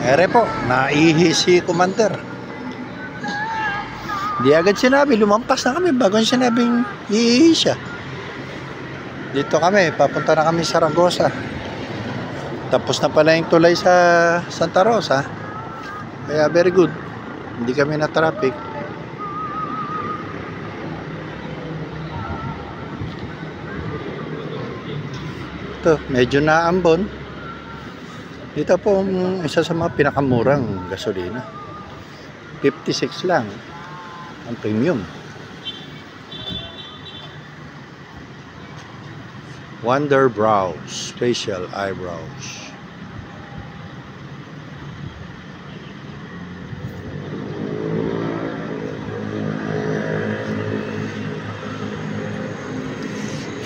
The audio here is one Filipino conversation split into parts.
Ere po, naihi si Commander. Di agad sinabi, lumampas na kami bago sinabing iihi siya. Dito kami, papunta na kami sa Saragossa. Tapos na pala yung tulay sa Santa Rosa. Kaya very good. Hindi kami na traffic. Ito, medyo naambon. Dito po isa sa mga pinakamurang gasolina. 56 lang ang premium. Wonder Brows Facial Eyebrows.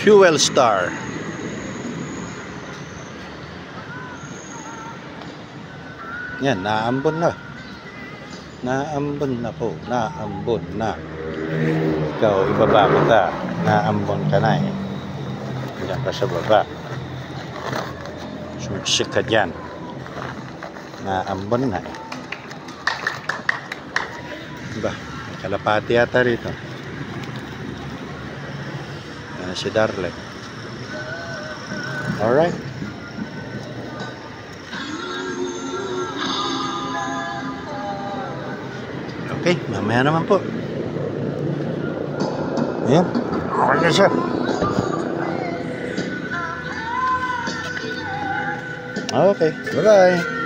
Fuel Star. Yan, naambon na. Naambon na po. Naambon na. Ikaw, ibaba mo ta. Naambon ka na eh. Diyan ka sa baba. Sumiksik ka dyan. Naambon na eh. Diba? May kalapati yata rito. Yan si Darlene. Alright. Okay, mamaya naman po. Ayan. Okay na siya. Okay, bye-bye.